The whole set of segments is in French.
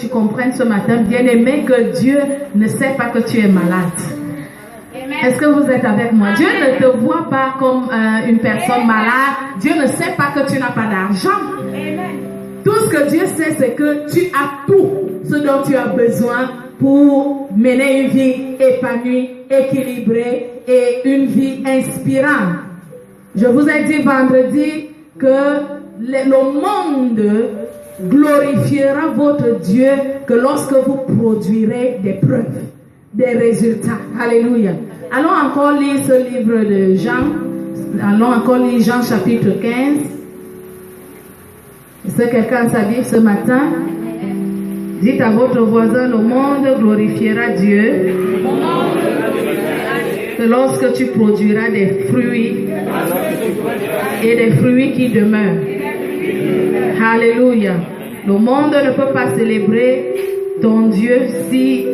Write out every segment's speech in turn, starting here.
tu comprennes ce matin, bien-aimé, que Dieu ne sait pas que tu es malade. Est-ce que vous êtes avec moi? Dieu ne te voit pas comme une personne malade. Dieu ne sait pas que tu n'as pas d'argent. Tout ce que Dieu sait, c'est que tu as tout ce dont tu as besoin pour mener une vie épanouie, équilibrée et une vie inspirante. Je vous ai dit vendredi que le monde glorifiera votre Dieu que lorsque vous produirez des preuves, des résultats. Alléluia. Allons encore lire ce livre de Jean. Allons encore lire Jean chapitre 15. Est-ce que quelqu'un a sa Bible ce matin? Dites à votre voisin, le monde glorifiera Dieu que lorsque tu produiras des fruits et des fruits qui demeurent. Alléluia. Le monde ne peut pas célébrer ton Dieu si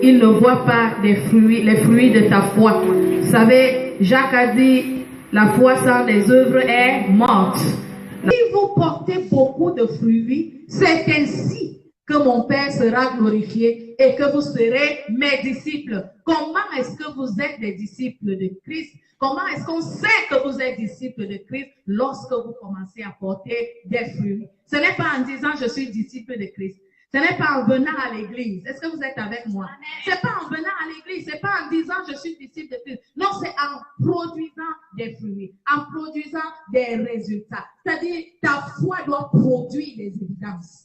il ne voit pas les fruits de ta foi. Vous savez, Jacques a dit, la foi sans les œuvres est morte. Si vous portez beaucoup de fruits, c'est ainsi que mon Père sera glorifié et que vous serez mes disciples. Comment est-ce que vous êtes des disciples de Christ? Comment est-ce qu'on sait que vous êtes disciples de Christ lorsque vous commencez à porter des fruits? Ce n'est pas en disant je suis disciple de Christ. Ce n'est pas en venant à l'église. Est-ce que vous êtes avec moi? Ce n'est pas en venant à l'église. Ce n'est pas en disant je suis disciple de Christ. Non, c'est en produisant des fruits, en produisant des résultats. C'est-à-dire, ta foi doit produire des évidences.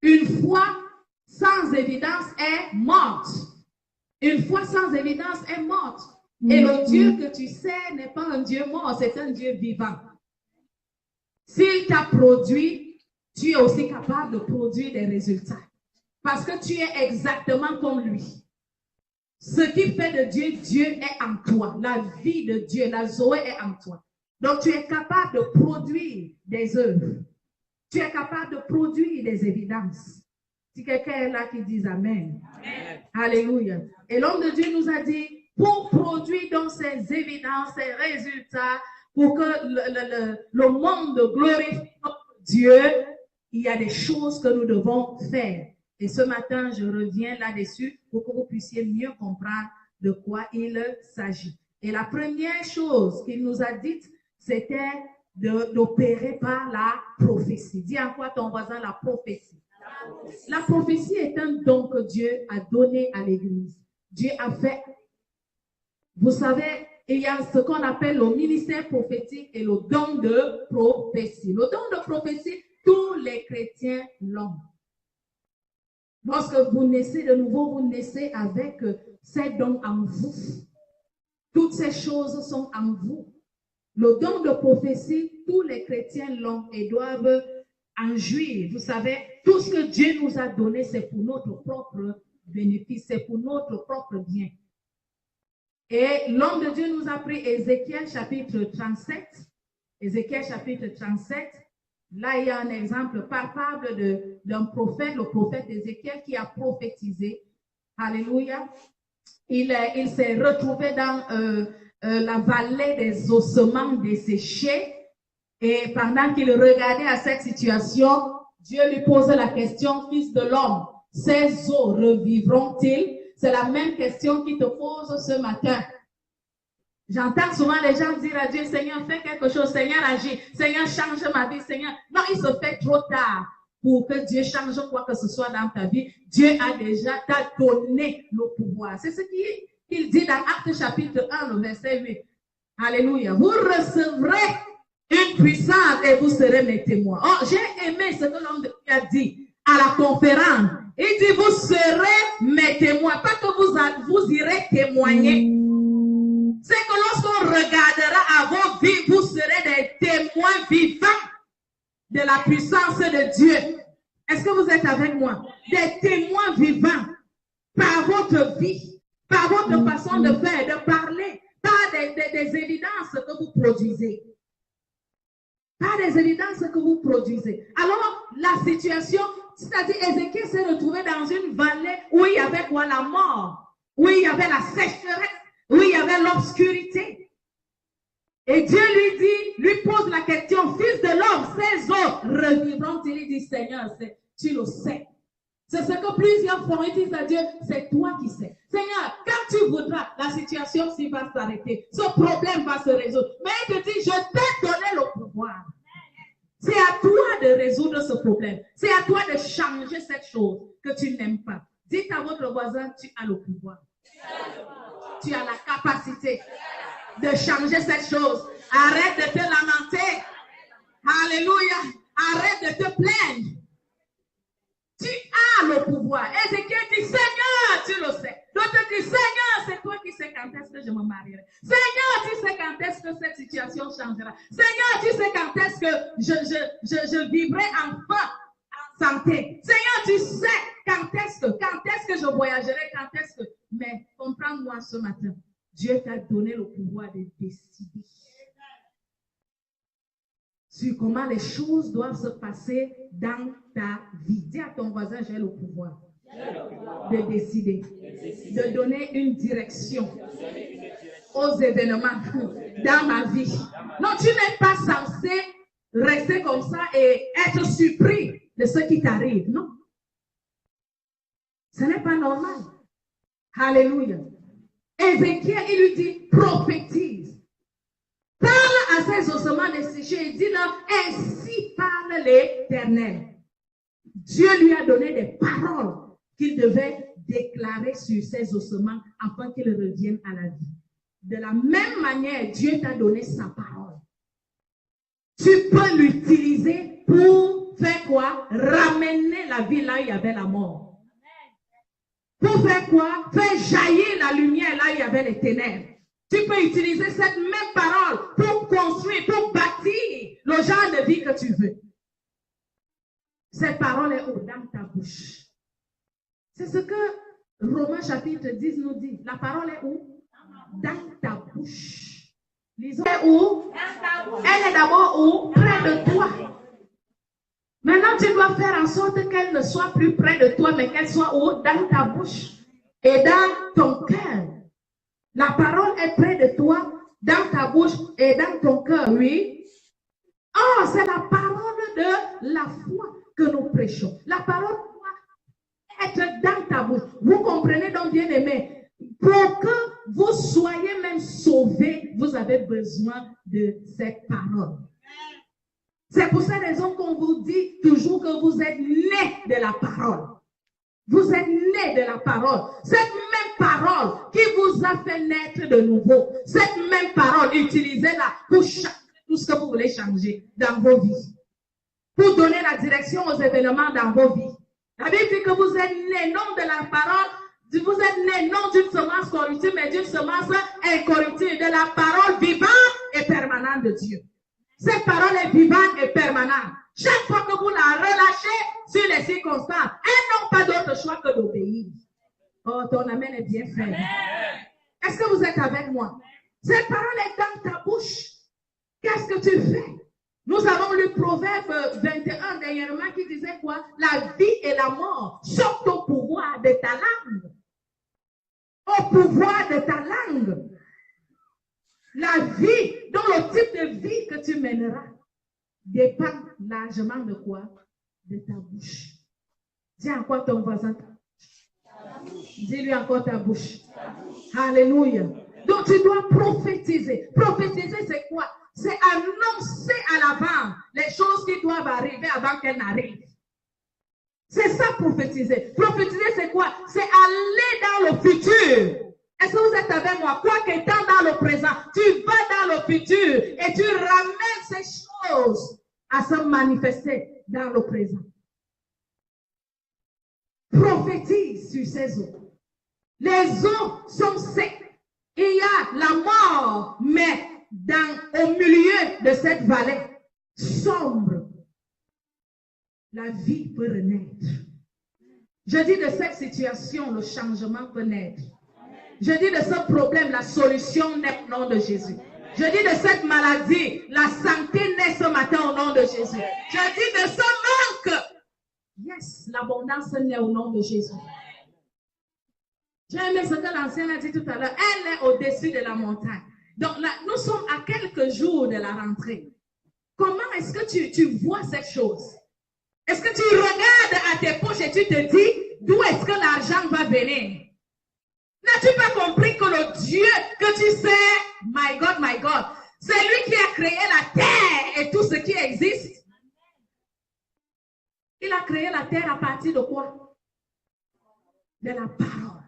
Une foi sans évidence est morte. Une foi sans évidence est morte. Et le Dieu que tu sais n'est pas un Dieu mort, c'est un Dieu vivant. S'il t'a produit, tu es aussi capable de produire des résultats. Parce que tu es exactement comme lui. Ce qui fait de Dieu, Dieu est en toi. La vie de Dieu, la Zoé est en toi. Donc tu es capable de produire des œuvres. Tu es capable de produire des évidences. Si quelqu'un est là qui dit Amen. Amen. Alléluia. Et l'homme de Dieu nous a dit, pour produire donc ces évidences, ces résultats, pour que le monde glorifie Dieu, il y a des choses que nous devons faire. Et ce matin, je reviens là-dessus pour que vous puissiez mieux comprendre de quoi il s'agit. Et la première chose qu'il nous a dite, c'était d'opérer par la prophétie. Dis à quoi ton voisin la prophétie. La prophétie est un don que Dieu a donné à l'Église. Dieu a fait. Vous savez, il y a ce qu'on appelle le ministère prophétique et le don de prophétie. Le don de prophétie, tous les chrétiens l'ont. Lorsque vous naissez de nouveau, vous naissez avec ces dons en vous. Toutes ces choses sont en vous. Le don de prophétie, tous les chrétiens l'ont et doivent en jouir. Vous savez, tout ce que Dieu nous a donné, c'est pour notre propre bénéfice, c'est pour notre propre bien. Et l'homme de Dieu nous a pris Ézéchiel chapitre 37. Ézéchiel chapitre 37. Là, il y a un exemple palpable d'un prophète, le prophète Ézéchiel qui a prophétisé. Alléluia. Il s'est retrouvé dans la vallée des ossements desséchés. Et pendant qu'il regardait à cette situation, Dieu lui pose la question, fils de l'homme, ces os revivront-ils? C'est la même question qu'il te pose ce matin. J'entends souvent les gens dire à Dieu, Seigneur, fais quelque chose, Seigneur, agis, Seigneur, change ma vie, Seigneur. Non, il se fait trop tard pour que Dieu change quoi que ce soit dans ta vie. Dieu a déjà t'a donné le pouvoir. C'est ce qu'il dit dans Actes chapitre 1, le verset 8. Alléluia. Vous recevrez une puissance et vous serez mes témoins. Oh, j'ai aimé ce que l'homme de Dieu a dit à la conférence. Il dit, vous serez mes témoins. Pas que vous irez témoigner. C'est que lorsqu'on regardera à vos vies, vous serez des témoins vivants de la puissance de Dieu. Est-ce que vous êtes avec moi? Des témoins vivants par votre vie, par votre façon de faire, de parler, par des évidences que vous produisez. Par des évidences que vous produisez. Alors, la situation, c'est-à-dire Ézéchiel s'est retrouvé dans une vallée où il y avait quoi? La mort, où il y avait la sécheresse, où il y avait l'obscurité. Et Dieu lui pose la question, fils de l'homme, ces eaux revivront-ils? Il dit, Seigneur, tu le sais. C'est ce que plusieurs font, ils disent à Dieu, c'est toi qui sais. Seigneur, quand tu voudras, la situation s'y va s'arrêter. Ce problème va se résoudre. Mais il te dit, je t'ai donné le pouvoir. C'est à toi de résoudre ce problème. C'est à toi de changer cette chose que tu n'aimes pas. Dites à votre voisin, tu as le pouvoir. Tu as la capacité de changer cette chose. Arrête de te lamenter. Alléluia. Arrête de te plaindre. Tu as le pouvoir. Ézéchiel dit, Seigneur, tu le sais. D'autres disent, Seigneur, c'est toi qui sais quand est-ce que je me marierai. Seigneur, tu sais quand est-ce que cette situation changera. Seigneur, tu sais quand est-ce que je vivrai enfin en santé. Seigneur, tu sais quand est-ce que je voyagerai, quand est-ce que... Mais comprends-moi ce matin, Dieu t'a donné le pouvoir de décider sur comment les choses doivent se passer dans ta vie. Dis à ton voisin, j'ai le pouvoir de décider, de donner une direction aux événements dans ma vie. Non, tu n'es pas censé rester comme ça et être surpris de ce qui t'arrive. Non. Ce n'est pas normal. Alléluia. Ézéchiel, il lui dit, prophétise. Parle à ces ossements desséchés et dis-leur, ainsi parle l'Éternel. Dieu lui a donné des paroles qu'il devait déclarer sur ces ossements afin qu'ils reviennent à la vie. De la même manière, Dieu t'a donné sa parole. Tu peux l'utiliser pour faire quoi? Ramener la vie là où il y avait la mort. Pour faire quoi? Faire jaillir la lumière là où il y avait les ténèbres. Tu peux utiliser cette même parole pour construire, pour bâtir le genre de vie que tu veux. Cette parole est où? Dans ta bouche. C'est ce que Romains chapitre 10 nous dit. La parole est où? Dans ta bouche. Lisons. Elle est où? Elle est d'abord où? Près de toi. Maintenant, tu dois faire en sorte qu'elle ne soit plus près de toi, mais qu'elle soit où? Dans ta bouche et dans ton cœur. La parole est près de toi, dans ta bouche et dans ton cœur, oui. Oh, c'est la parole de la foi que nous prêchons. La parole doit être dans ta bouche. Vous comprenez donc, bien aimé, pour que vous soyez même sauvés, vous avez besoin de cette parole. C'est pour cette raison qu'on vous dit toujours que vous êtes nés de la parole. Vous êtes nés de la parole. Cette même parole qui vous a fait naître de nouveau. Cette même parole, utilisez-la pour tout ce que vous voulez changer dans vos vies. Pour donner la direction aux événements dans vos vies. La Bible dit que vous êtes nés non de la parole, vous êtes nés non d'une semence corruptible, mais d'une semence incorruptible, de la parole vivante et permanente de Dieu. Cette parole est vivante et permanente. Chaque fois que vous la relâchez sur les circonstances, elles n'ont pas d'autre choix que d'obéir. Oh, ton amen est bien fait. Est-ce que vous êtes avec moi? Cette parole est dans ta bouche. Qu'est-ce que tu fais? Nous avons lu Proverbe 21 dernièrement qui disait quoi? La vie et la mort sont au pouvoir de ta langue. Au pouvoir de ta langue. La vie, donc le type de vie que tu mèneras, dépend largement de quoi? De ta bouche. Dis encore ton voisin. Dis-lui encore ta bouche. Alléluia. Donc tu dois prophétiser. Prophétiser, c'est quoi? C'est annoncer à l'avant les choses qui doivent arriver avant qu'elles n'arrivent. C'est ça, prophétiser. Prophétiser, c'est quoi? C'est aller dans le futur. Est-ce que vous êtes avec moi? Quoi qu'étant dans le présent, tu vas dans le futur et tu ramènes ces choses à se manifester dans le présent. Prophétise sur ces eaux. Les eaux sont secs. Il y a la mort, mais au milieu de cette vallée sombre, la vie peut renaître. Je dis de cette situation, le changement peut naître. Je dis de ce problème, la solution naît au nom de Jésus. Je dis de cette maladie, la santé naît ce matin au nom de Jésus. Je dis de ce manque, yes, l'abondance naît au nom de Jésus. J'ai aimé ce que l'ancien a dit tout à l'heure. Elle est au-dessus de la montagne. Donc là, nous sommes à quelques jours de la rentrée. Comment est-ce que tu vois cette chose? Est-ce que tu regardes à tes poches et tu te dis d'où est-ce que l'argent va venir? N'as-tu pas compris que le Dieu que tu sais, my God, c'est lui qui a créé la terre et tout ce qui existe? Il a créé la terre à partir de quoi? De la parole.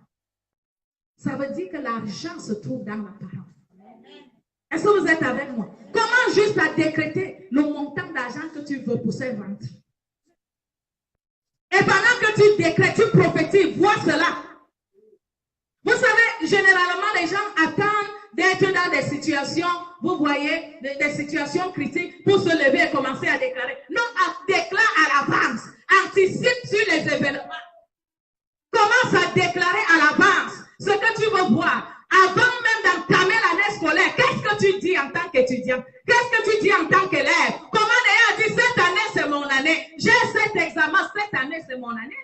Ça veut dire que l'argent se trouve dans la parole. Est-ce que vous êtes avec moi? Comment juste à décréter le montant d'argent que tu veux pour cette vente? Et pendant que tu décrètes, tu prophétises, vois cela. Vous savez, généralement, les gens attendent d'être dans des situations, vous voyez, des situations critiques pour se lever et commencer à déclarer. Non, déclare à l'avance. Anticipe sur les événements. Commence à déclarer à l'avance ce que tu veux voir. Avant même d'entamer l'année scolaire, qu'est-ce que tu dis en tant qu'étudiant? Qu'est-ce que tu dis en tant qu'élève? Comment Néa dit, cette année, c'est mon année. J'ai cet examen, cette année, c'est mon année.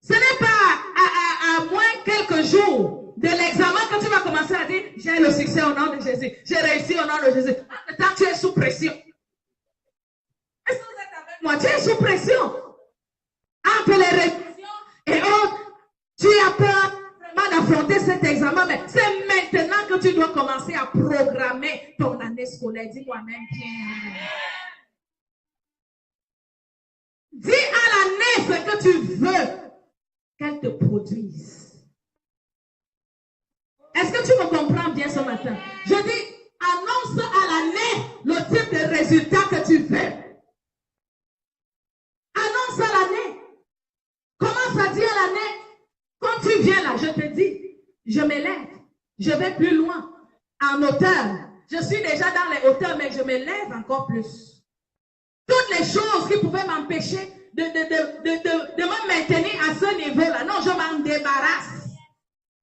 Ce n'est pas à moins quelques jours de l'examen que tu vas commencer à dire, j'ai le succès au nom de Jésus. J'ai réussi au nom de Jésus. Tant tu es sous pression. Est-ce que vous êtes avec moi? Tu es sous pression. Entre les révisions et autres, tu as peur vraiment d'affronter cet examen, mais c'est maintenant que tu dois commencer à programmer ton année scolaire. Dis-moi même bien. Dis à l'année ce que tu veux qu'elle te produise. Est-ce que tu me comprends bien ce matin? Je dis, annonce à l'année le type de résultat que tu veux. Annonce à l'année. Commence à dire à l'année. Quand tu viens là, je te dis, je m'élève, je vais plus loin, en hauteur. Je suis déjà dans les hauteurs, mais je m'élève encore plus. Toutes les choses qui pouvaient m'empêcher de me maintenir à ce niveau-là, non, je m'en débarrasse.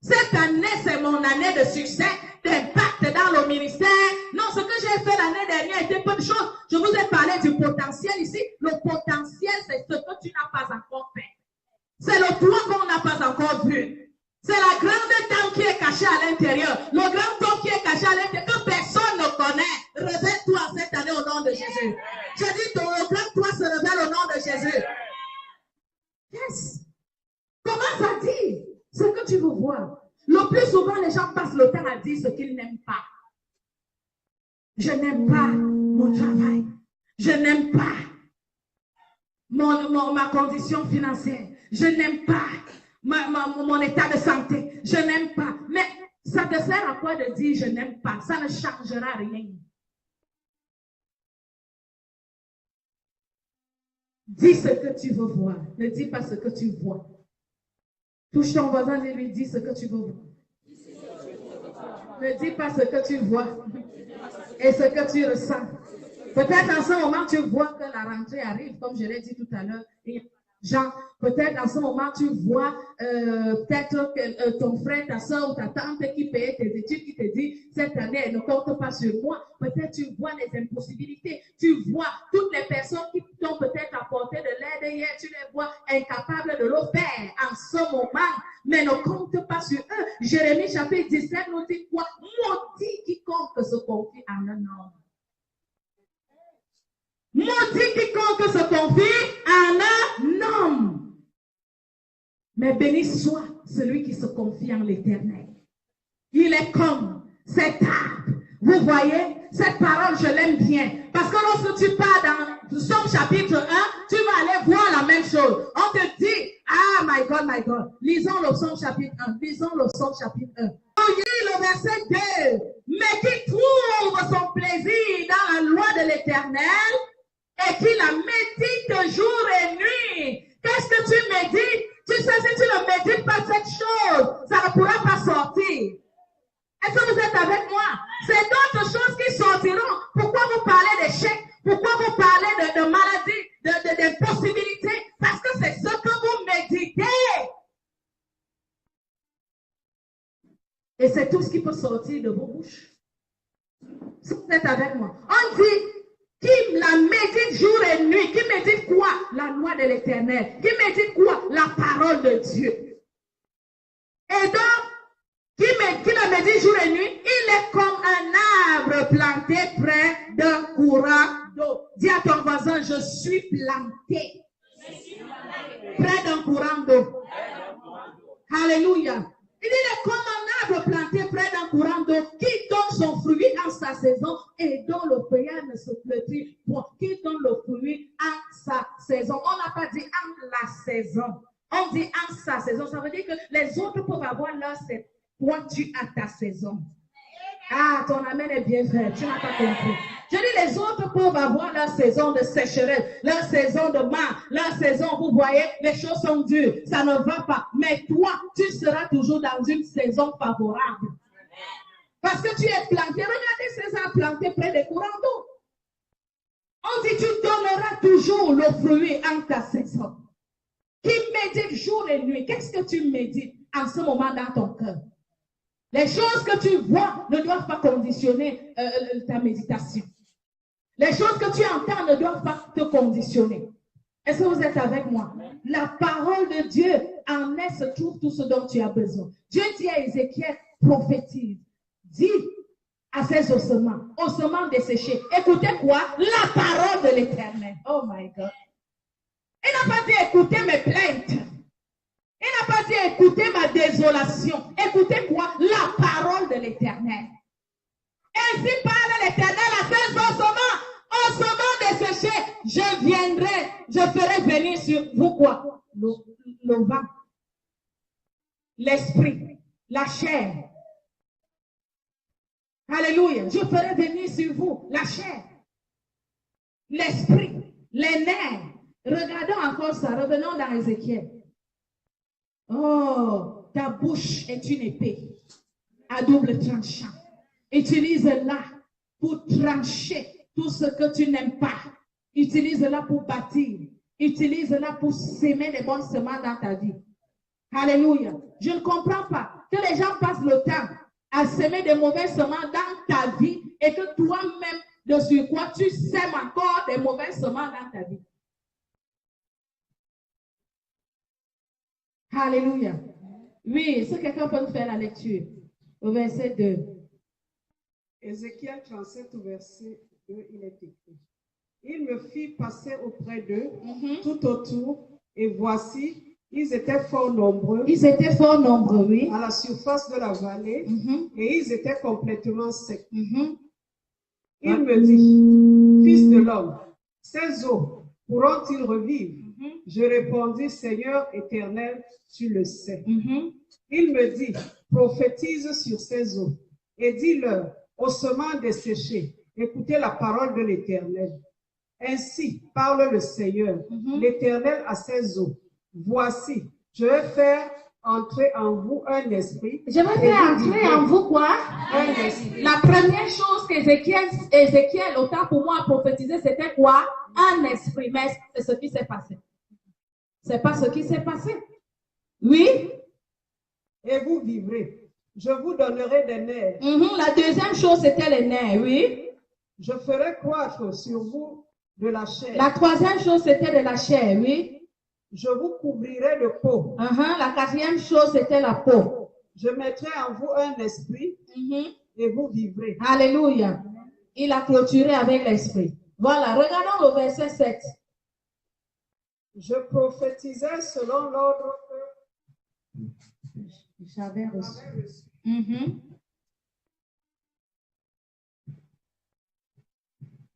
Cette année, c'est mon année de succès, d'impact dans le ministère. Non, ce que j'ai fait l'année dernière était peu de choses. Je vous ai parlé du potentiel ici. Le potentiel, c'est ce que tu n'as pas encore fait. C'est le toit qu'on n'a pas encore vu. C'est la grande dame qui est cachée à l'intérieur. Le grand homme qui est caché à l'intérieur, que personne ne connaît. Révèle-toi cette année au nom de Jésus. Je dis, le grand toit se révèle au nom de Jésus. Yes. Commence à dire ce que tu veux voir. Le plus souvent, les gens passent le temps à dire ce qu'ils n'aiment pas. Je n'aime pas mon travail. Je n'aime pas ma condition financière. Je n'aime pas mon état de santé. Je n'aime pas. Mais ça te sert à quoi de dire je n'aime pas? Ça ne changera rien. Dis ce que tu veux voir. Ne dis pas ce que tu vois. Touche ton voisin et lui dis ce que tu veux voir. Ne dis pas ce que tu vois et ce que tu ressens. Peut-être en ce moment, tu vois que la rentrée arrive, comme je l'ai dit tout à l'heure. Jean, peut-être en ce moment, tu vois peut-être que ton frère, ta soeur ou ta tante qui paye tes études, qui te dit, cette année, elle ne compte pas sur moi. Peut-être tu vois les impossibilités. Tu vois toutes les personnes qui t'ont peut-être apporté de l'aide hier, tu les vois incapables de le faire en ce moment, mais ne compte pas sur eux. Jérémie chapitre 17 nous dit quoi? Maudit quiconque se confie en un homme. Maudit quiconque se confie en un homme. Mais béni soit celui qui se confie en l'Éternel. Il est comme cet arbre. Vous voyez, cette parole, je l'aime bien. Parce que lorsque tu pars dans Somme chapitre 1, tu vas aller voir la même chose. On te dit, ah, my God. Lisons le Somme chapitre 1. Lisons le Somme chapitre 1. On lit le verset 2. Mais qui trouve son plaisir dans la loi de l'Éternel, et qui la médite jour et nuit. Qu'est-ce que tu médites? Tu sais, si tu ne médites pas cette chose, ça ne pourra pas sortir. Est-ce que vous êtes avec moi? C'est d'autres choses qui sortiront. Pourquoi vous parlez d'échec? Pourquoi vous parlez de maladie, d'impossibilité? Parce que c'est ce que vous méditez. Et c'est tout ce qui peut sortir de vos bouches. Si vous êtes avec moi. On dit, qui la médite jour et nuit, qui médite quoi? La loi de l'Éternel. Qui médite quoi? La parole de Dieu. Et donc, qui la médite jour et nuit, il est comme un arbre planté près d'un courant d'eau. Dis à ton voisin, je suis planté près d'un courant d'eau. Alléluia. Il est comme un arbre planté près d'un courant d'eau qui donne son fruit en sa saison et dont le feuillage ne se flétrit point, qui donne le fruit en sa saison. On n'a pas dit en la saison. On dit en sa saison. Ça veut dire que les autres peuvent avoir leur saison. Toi, tu as ta saison. Ah, ton amen est bien fait. Tu n'as pas compris. Je dis, les autres peuvent avoir leur saison de sécheresse, leur saison de mal, leur saison, vous voyez, les choses sont dures, ça ne va pas. Mais toi, tu seras toujours dans une saison favorable. Parce que tu es planté. Regardez ces arbres plantés près des courants d'eau. On dit, tu donneras toujours le fruit en ta saison. Qui médite jour et nuit. Qu'est-ce que tu médites en ce moment dans ton cœur? Les choses que tu vois ne doivent pas conditionner ta méditation. Les choses que tu entends ne doivent pas te conditionner. Est-ce que vous êtes avec moi? La parole de Dieu en elle se trouve tout ce dont tu as besoin. Dieu dit à Ézéchiel, prophétise, dis à ces ossements desséchés. Écoutez quoi? La parole de l'Éternel. Oh my God. Il n'a pas dit écoutez mes plaintes. Il n'a pas dit écoutez ma désolation. Écoutez quoi? La parole de l'Éternel. Ainsi parle l'Éternel à ces ossements desséchés. Je viendrai, je ferai venir sur vous quoi? Le vent, l'esprit, la chair. Alléluia. Je ferai venir sur vous la chair, l'esprit, les nerfs. Regardons encore ça. Revenons dans Ézéchiel. Oh, ta bouche est une épée à double tranchant. Utilise-la pour trancher tout ce que tu n'aimes pas. Utilise-la pour bâtir. Utilise-la pour s'aimer les bonnes semences dans ta vie. Alléluia. Je ne comprends pas que les gens passent le temps à semer des mauvaises semences dans ta vie et que toi-même, de sur quoi tu sèmes encore des mauvaises semences dans ta vie. Alléluia. Oui, est-ce que quelqu'un peut nous faire la lecture au verset 2? Ézéchiel 37, verset 2, il est écrit. Il me fit passer auprès d'eux, tout autour, et voici, ils étaient fort nombreux. Ils étaient fort nombreux, oui. À la surface de la vallée, et ils étaient complètement secs. Il me dit, fils de l'homme, ces eaux pourront-ils revivre? Je répondis, Seigneur éternel, tu le sais. Il me dit, prophétise sur ces eaux et dis-leur, ossements desséchés, écoutez la parole de l'Éternel. Ainsi parle le Seigneur, l'Éternel à ces eaux. Voici, je vais faire entrer en vous un esprit. Je vais faire entrer en vous quoi? Un esprit. La première chose qu'Ézéchiel, autant pour moi, a prophétisé, c'était quoi? Un esprit. Mais c'est ce qui s'est passé. C'est pas ce qui s'est passé. Oui? Et vous vivrez. Je vous donnerai des nerfs. La deuxième chose, c'était les nerfs, oui? Je ferai croître sur vous de la chair. La troisième chose, c'était de la chair, oui? Je vous couvrirai de peau. La quatrième chose, c'était la peau. Je mettrai en vous un esprit et vous vivrez. Alléluia. Il a clôturé avec l'esprit. Voilà, regardons le verset 7. Je prophétisais selon l'ordre que j'avais reçu.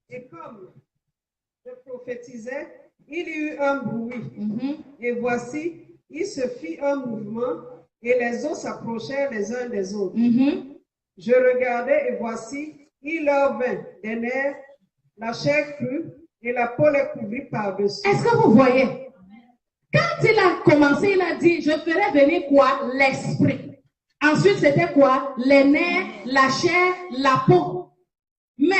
Et comme je prophétisais, il y eut un bruit. Et voici, il se fit un mouvement et les eaux s'approchèrent les uns des autres. Je regardais et voici, il leur vint des nerfs, la chair crue et la peau les couvrit par-dessus. Est-ce que vous voyez? Quand il a commencé, il a dit, je ferai venir quoi? L'esprit. Ensuite, c'était quoi? Les nerfs, la chair, la peau. Mais,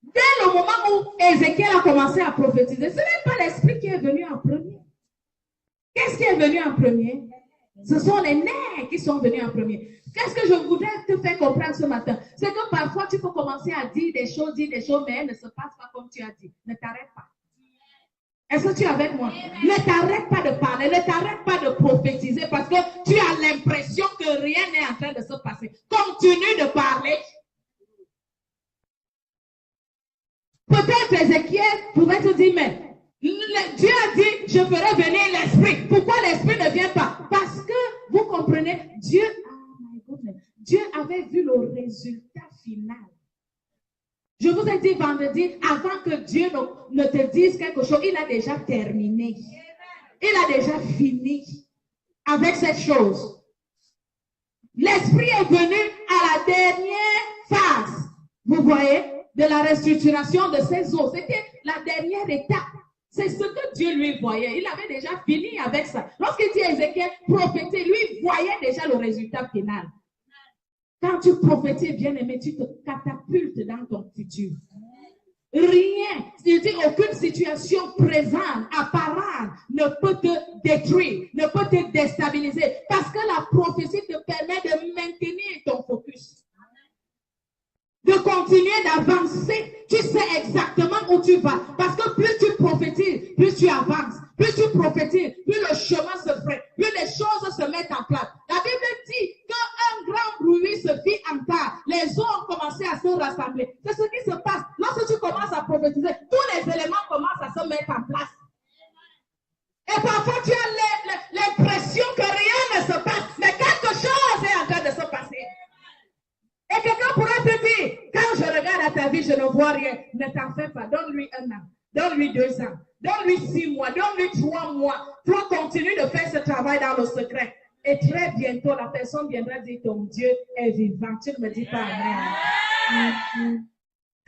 dès le moment où Ézéchiel a commencé à prophétiser, ce n'est pas l'esprit qui est venu en premier. Qu'est-ce qui est venu en premier? Ce sont les nerfs qui sont venus en premier. Qu'est-ce que je voudrais te faire comprendre ce matin? C'est que parfois, tu peux commencer à dire des choses, mais elles ne se passent pas comme tu as dit. Ne t'arrête pas. Est-ce que tu es avec moi? Ne t'arrête pas de parler, ne t'arrête pas de prophétiser parce que tu as l'impression que rien n'est en train de se passer. Continue de parler. Peut-être Ézéchiel pouvait te dire, mais Dieu a dit, je ferai venir l'esprit. Pourquoi l'esprit ne vient pas? Parce que, vous comprenez, Dieu avait vu le résultat final. Je vous ai dit vendredi, avant que Dieu ne te dise quelque chose, il a déjà terminé. Il a déjà fini avec cette chose. L'esprit est venu à la dernière phase, vous voyez, de la restructuration de ses os. C'était la dernière étape. C'est ce que Dieu lui voyait. Il avait déjà fini avec ça. Lorsqu'il dit à Ézéchiel, prophétiser, lui voyait déjà le résultat final. Quand tu prophétises, bien-aimé, tu te catapultes dans ton futur. Rien, c'est-à-dire aucune situation présente, apparente, ne peut te détruire, ne peut te déstabiliser. Parce que la prophétie te permet de maintenir ton focus. De continuer d'avancer. Tu sais exactement où tu vas. Parce que plus tu prophétises, plus tu avances. Plus tu prophétises, plus le chemin se fait. Plus les choses se mettent en place. La Bible dit qu'un grand bruit se fit entendre. Les eaux ont commencé à se rassembler. C'est ce qui se passe. Lorsque tu commences à prophétiser, tous les éléments commencent à se mettre en place. Et parfois tu as l'impression que rien ne se passe. Mais quelque chose est en train de se passer. Et quelqu'un pourrait te dire, quand je regarde à ta vie, je ne vois rien. Ne t'en fais pas. Donne-lui 1 an. Donne-lui 2 ans. Donne-lui 6 mois. Donne-lui 3 mois. Toi, continue de faire ce travail dans le secret. Et très bientôt, la personne viendra dire, ton Dieu est vivant. Tu ne me dis pas amen.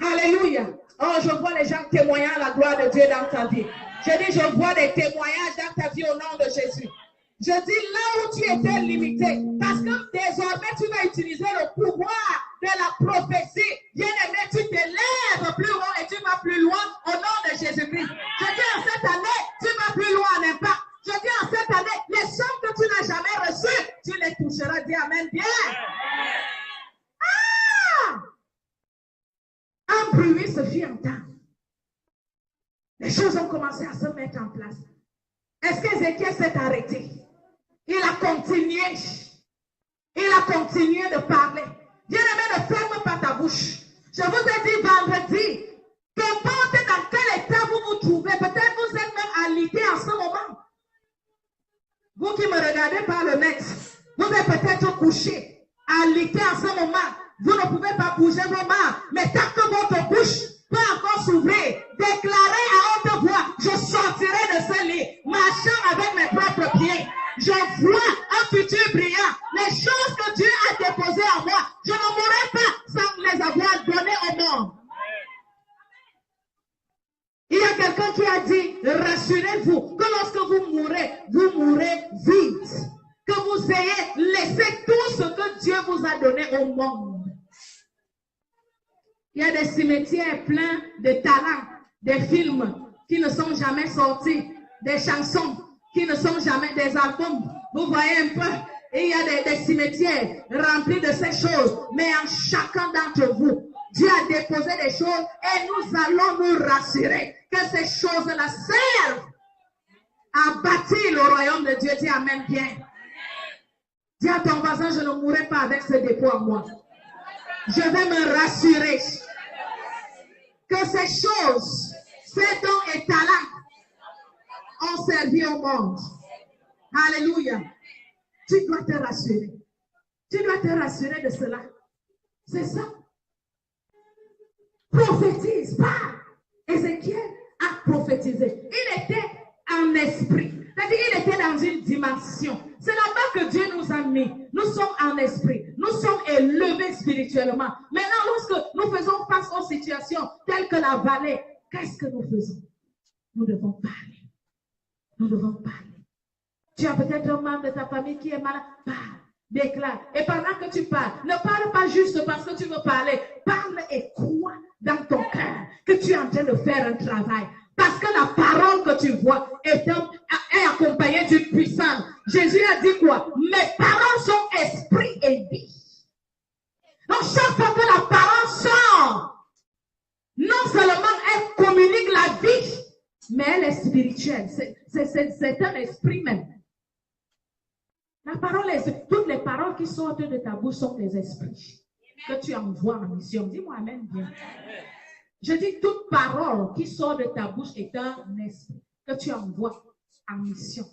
Alléluia. Oh, je vois les gens témoignant la gloire de Dieu dans ta vie. Je dis, je vois des témoignages dans ta vie au nom de Jésus. Je dis là où tu étais limité, parce que désormais tu vas utiliser le pouvoir de la prophétie. Bien-aimé, tu te lèves plus haut et tu vas plus loin au nom de Jésus-Christ. Je dis en cette année, tu vas plus loin en impact. Je dis en cette année, les sommes que tu n'as jamais reçues, tu les toucheras. Dis amen bien. Ah! Un bruit se fit entendre. Les choses ont commencé à se mettre en place. Est-ce qu'Ézéchiel s'est arrêté? Il a continué. Il a continué de parler. Bien-aimé, ne ferme pas ta bouche. Je vous ai dit vendredi, qu'importe dans quel état vous vous trouvez, peut-être vous êtes même alité en ce moment. Vous qui me regardez par le net, vous êtes peut-être couché, alité en ce moment. Vous ne pouvez pas bouger vos mains, mais tant que votre bouche peut encore s'ouvrir, déclarez à haute voix, je sortirai de ce lit, marchant avec mes propres pieds. Je vois un futur brillant. Les choses que Dieu a déposées en moi, je ne mourrai pas sans les avoir données au monde. Il y a quelqu'un qui a dit, rassurez-vous, que lorsque vous mourrez vite. Que vous ayez laissé tout ce que Dieu vous a donné au monde. Il y a des cimetières pleins de talents, des films qui ne sont jamais sortis, des chansons qui ne sont jamais des albums. Vous voyez un peu, il y a des cimetières remplis de ces choses. Mais en chacun d'entre vous, Dieu a déposé des choses et nous allons nous rassurer que ces choses-là servent à bâtir le royaume de Dieu. Dis amen bien. Dis à ton voisin, je ne mourrai pas avec ce dépôt en moi. Je vais me rassurer que ces choses, ces dons et talents ont servi au monde. Alléluia. Tu dois te rassurer. Tu dois te rassurer de cela. C'est ça. Prophétise, parle. Ézéchiel a prophétisé. Il était en esprit. C'est-à-dire qu'il était dans une dimension. C'est là-bas que Dieu nous a mis. Nous sommes en esprit. Nous sommes élevés spirituellement. Maintenant, lorsque nous faisons face aux situations telles que la vallée, qu'est-ce que nous faisons? Nous devons parler. Nous devons parler. Tu as peut-être un membre de ta famille qui est malade. Parle, déclare. Et pendant que tu parles, ne parle pas juste parce que tu veux parler. Parle et crois dans ton cœur que tu es en train de faire un travail. Parce que la parole que tu vois est accompagnée d'une puissance. Jésus a dit quoi? Mes paroles sont esprit et vie. Donc chaque fois que la parole sort, non seulement elle communique la vie, mais elle est spirituelle. C'est un esprit même. La parole est, toutes les paroles qui sortent de ta bouche sont des esprits que tu envoies en mission. Dis-moi amen bien. Je dis toute parole qui sort de ta bouche est un esprit que tu envoies en mission.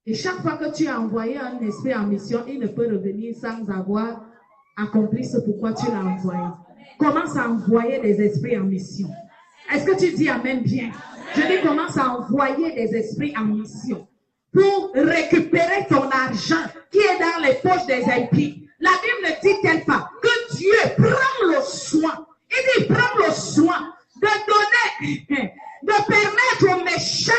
Et chaque fois que tu as envoyé un esprit en mission, il ne peut revenir sans avoir accompli ce pourquoi tu l'as envoyé. Commence à envoyer des esprits en mission. Est-ce que tu dis amen bien? Je dis commence à envoyer des esprits en mission pour récupérer ton argent qui est dans les poches des impies. La Bible ne dit-elle pas que Dieu prend le soin, il dit prend le soin de donner, de permettre aux méchants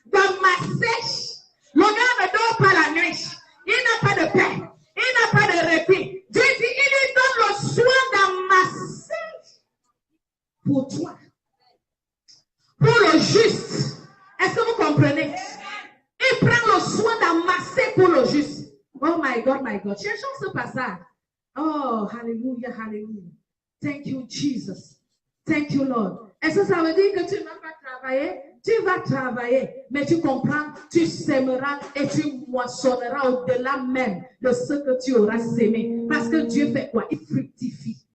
d'amasser. Le gars ne dort pas la nuit, il n'a pas de paix, il n'a pas de répit. Dieu dit, il lui donne le soin d'amasser pour toi, pour le juste. Est-ce que vous comprenez? Il prend le soin d'amasser pour le juste. Oh my God, my God. Cherchons ce passage. Oh, hallelujah, hallelujah. Thank you, Jesus. Thank you, Lord. Est-ce que ça veut dire que tu ne vas pas travailler? Tu vas travailler, mais tu comprends, tu sèmeras et tu moissonneras au-delà même de ce que tu auras sémé. Parce que Dieu fait quoi? Il fructifie.